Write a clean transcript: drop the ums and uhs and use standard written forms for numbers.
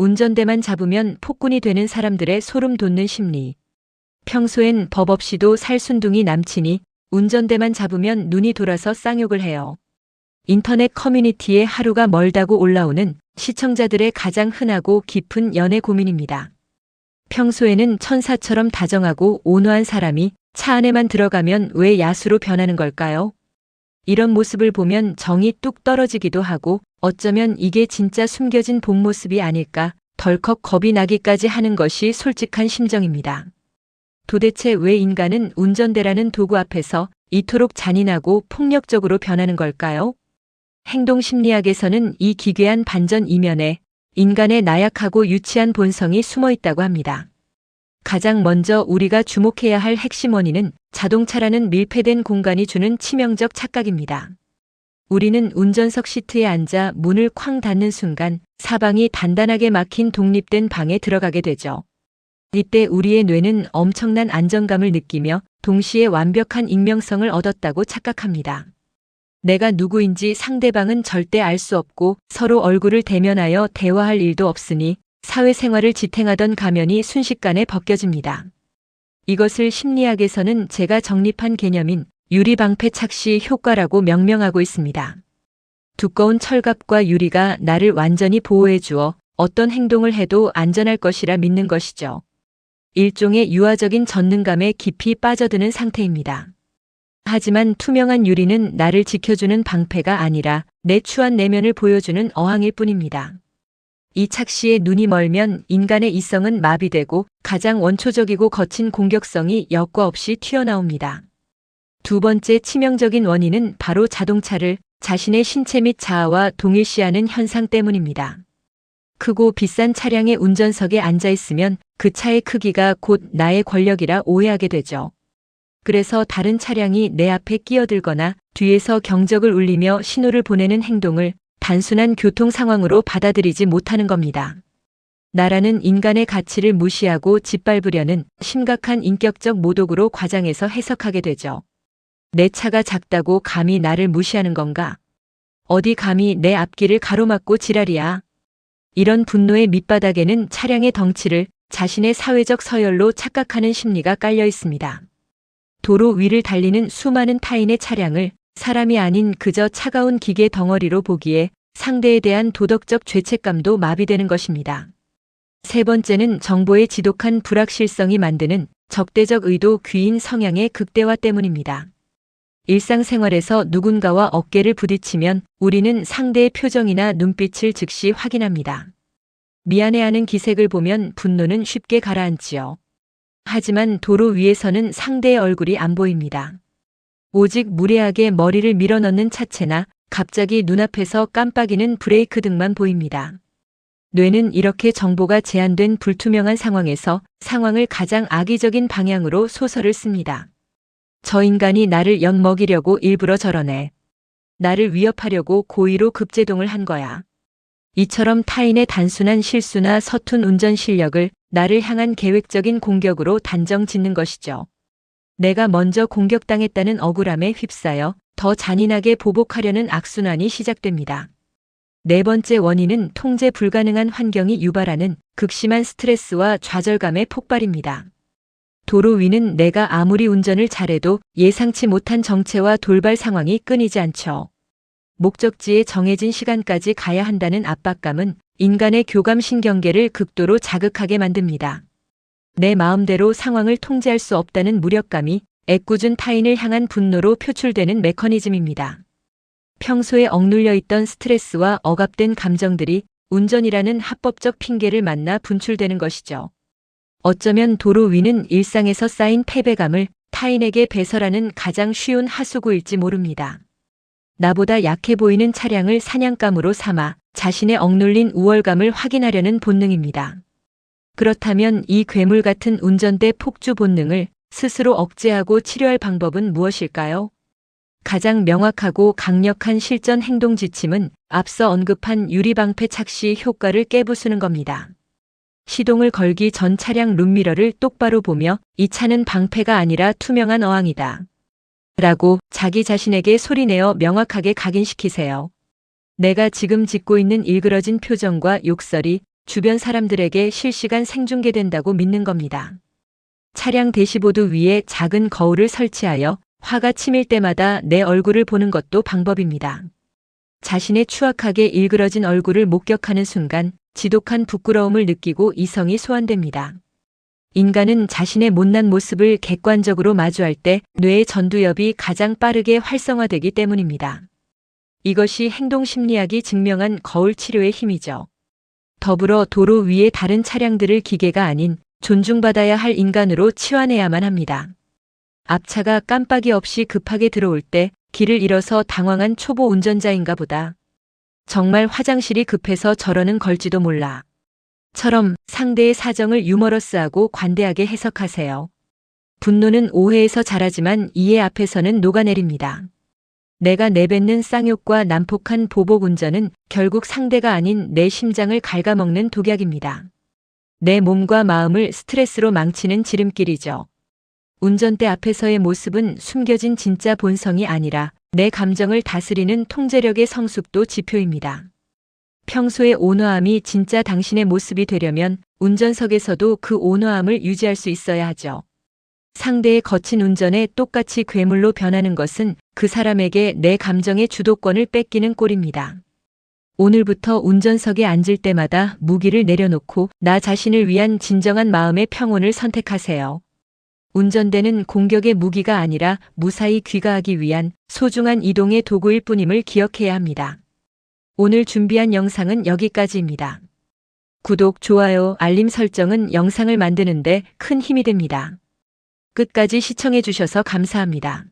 운전대만 잡으면 폭군이 되는 사람들의 소름 돋는 심리. 평소엔 법 없이도 살순둥이 남친이 운전대만 잡으면 눈이 돌아서 쌍욕을 해요. 인터넷 커뮤니티에 하루가 멀다고 올라오는 시청자들의 가장 흔하고 깊은 연애 고민입니다. 평소에는 천사처럼 다정하고 온화한 사람이 차 안에만 들어가면 왜 야수로 변하는 걸까요? 이런 모습을 보면 정이 뚝 떨어지기도 하고 어쩌면 이게 진짜 숨겨진 본 모습이 아닐까 덜컥 겁이 나기까지 하는 것이 솔직한 심정입니다. 도대체 왜 인간은 운전대라는 도구 앞에서 이토록 잔인하고 폭력적으로 변하는 걸까요? 행동심리학에서는 이 기괴한 반전 이면에 인간의 나약하고 유치한 본성이 숨어 있다고 합니다. 가장 먼저 우리가 주목해야 할 핵심 원인은 자동차라는 밀폐된 공간이 주는 치명적 착각입니다. 우리는 운전석 시트에 앉아 문을 쾅 닫는 순간 사방이 단단하게 막힌 독립된 방에 들어가게 되죠. 이때 우리의 뇌는 엄청난 안정감을 느끼며 동시에 완벽한 익명성을 얻었다고 착각합니다. 내가 누구인지 상대방은 절대 알 수 없고 서로 얼굴을 대면하여 대화할 일도 없으니 사회생활을 지탱하던 가면이 순식간에 벗겨집니다. 이것을 심리학에서는 제가 정립한 개념인 유리방패 착시 효과라고 명명하고 있습니다. 두꺼운 철갑과 유리가 나를 완전히 보호해 주어 어떤 행동을 해도 안전할 것이라 믿는 것이죠. 일종의 유아적인 전능감에 깊이 빠져드는 상태입니다. 하지만 투명한 유리는 나를 지켜주는 방패가 아니라 내 추한 내면을 보여주는 어항일 뿐입니다. 이 착시에 눈이 멀면 인간의 이성은 마비되고 가장 원초적이고 거친 공격성이 여과 없이 튀어나옵니다. 두 번째 치명적인 원인은 바로 자동차를 자신의 신체 및 자아와 동일시하는 현상 때문입니다. 크고 비싼 차량의 운전석에 앉아 있으면 그 차의 크기가 곧 나의 권력이라 오해하게 되죠. 그래서 다른 차량이 내 앞에 끼어들거나 뒤에서 경적을 울리며 신호를 보내는 행동을 단순한 교통 상황으로 받아들이지 못하는 겁니다. 나라는 인간의 가치를 무시하고 짓밟으려는 심각한 인격적 모독으로 과장해서 해석하게 되죠. 내 차가 작다고 감히 나를 무시하는 건가? 어디 감히 내 앞길을 가로막고 지랄이야? 이런 분노의 밑바닥에는 차량의 덩치를 자신의 사회적 서열로 착각하는 심리가 깔려 있습니다. 도로 위를 달리는 수많은 타인의 차량을 사람이 아닌 그저 차가운 기계 덩어리로 보기에 상대에 대한 도덕적 죄책감도 마비되는 것입니다. 세 번째는 정보의 지독한 불확실성이 만드는 적대적 의도 귀인 성향의 극대화 때문입니다. 일상생활에서 누군가와 어깨를 부딪히면 우리는 상대의 표정이나 눈빛을 즉시 확인합니다. 미안해하는 기색을 보면 분노는 쉽게 가라앉지요. 하지만 도로 위에서는 상대의 얼굴이 안 보입니다. 오직 무례하게 머리를 밀어넣는 차체나 갑자기 눈앞에서 깜빡이는 브레이크 등만 보입니다. 뇌는 이렇게 정보가 제한된 불투명한 상황에서 상황을 가장 악의적인 방향으로 소설을 씁니다. 저 인간이 나를 엿먹이려고 일부러 저러네. 나를 위협하려고 고의로 급제동을 한 거야. 이처럼 타인의 단순한 실수나 서툰 운전 실력을 나를 향한 계획적인 공격으로 단정 짓는 것이죠. 내가 먼저 공격당했다는 억울함에 휩싸여 더 잔인하게 보복하려는 악순환이 시작됩니다. 네 번째 원인은 통제 불가능한 환경이 유발하는 극심한 스트레스와 좌절감의 폭발입니다. 도로 위는 내가 아무리 운전을 잘해도 예상치 못한 정체와 돌발 상황이 끊이지 않죠. 목적지에 정해진 시간까지 가야 한다는 압박감은 인간의 교감신경계를 극도로 자극하게 만듭니다. 내 마음대로 상황을 통제할 수 없다는 무력감이 애꿎은 타인을 향한 분노로 표출되는 메커니즘입니다. 평소에 억눌려 있던 스트레스와 억압된 감정들이 운전이라는 합법적 핑계를 만나 분출되는 것이죠. 어쩌면 도로 위는 일상에서 쌓인 패배감을 타인에게 배설하는 가장 쉬운 하수구일지 모릅니다. 나보다 약해 보이는 차량을 사냥감으로 삼아 자신의 억눌린 우월감을 확인하려는 본능입니다. 그렇다면 이 괴물 같은 운전대 폭주 본능을 스스로 억제하고 치료할 방법은 무엇일까요? 가장 명확하고 강력한 실전 행동 지침은 앞서 언급한 유리방패 착시 효과를 깨부수는 겁니다. 시동을 걸기 전 차량 룸미러를 똑바로 보며 이 차는 방패가 아니라 투명한 어항이다. 라고 자기 자신에게 소리내어 명확하게 각인시키세요. 내가 지금 짓고 있는 일그러진 표정과 욕설이 주변 사람들에게 실시간 생중계된다고 믿는 겁니다. 차량 대시보드 위에 작은 거울을 설치하여 화가 치밀 때마다 내 얼굴을 보는 것도 방법입니다. 자신의 추악하게 일그러진 얼굴을 목격하는 순간 지독한 부끄러움을 느끼고 이성이 소환됩니다. 인간은 자신의 못난 모습을 객관적으로 마주할 때 뇌의 전두엽이 가장 빠르게 활성화되기 때문입니다. 이것이 행동심리학이 증명한 거울 치료의 힘이죠. 더불어 도로 위의 다른 차량들을 기계가 아닌 존중받아야 할 인간으로 치환해야만 합니다. 앞차가 깜빡이 없이 급하게 들어올 때 길을 잃어서 당황한 초보 운전자인가 보다. 정말 화장실이 급해서 저러는 걸지도 몰라. 처럼 상대의 사정을 유머러스하고 관대하게 해석하세요. 분노는 오해에서 자라지만 이해 앞에서는 녹아내립니다. 내가 내뱉는 쌍욕과 난폭한 보복 운전은 결국 상대가 아닌 내 심장을 갉아먹는 독약입니다. 내 몸과 마음을 스트레스로 망치는 지름길이죠. 운전대 앞에서의 모습은 숨겨진 진짜 본성이 아니라 내 감정을 다스리는 통제력의 성숙도 지표입니다. 평소의 온화함이 진짜 당신의 모습이 되려면 운전석에서도 그 온화함을 유지할 수 있어야 하죠. 상대의 거친 운전에 똑같이 괴물로 변하는 것은 그 사람에게 내 감정의 주도권을 뺏기는 꼴입니다. 오늘부터 운전석에 앉을 때마다 무기를 내려놓고 나 자신을 위한 진정한 마음의 평온을 선택하세요. 운전대는 공격의 무기가 아니라 무사히 귀가하기 위한 소중한 이동의 도구일 뿐임을 기억해야 합니다. 오늘 준비한 영상은 여기까지입니다. 구독, 좋아요, 알림 설정은 영상을 만드는데 큰 힘이 됩니다. 끝까지 시청해 주셔서 감사합니다.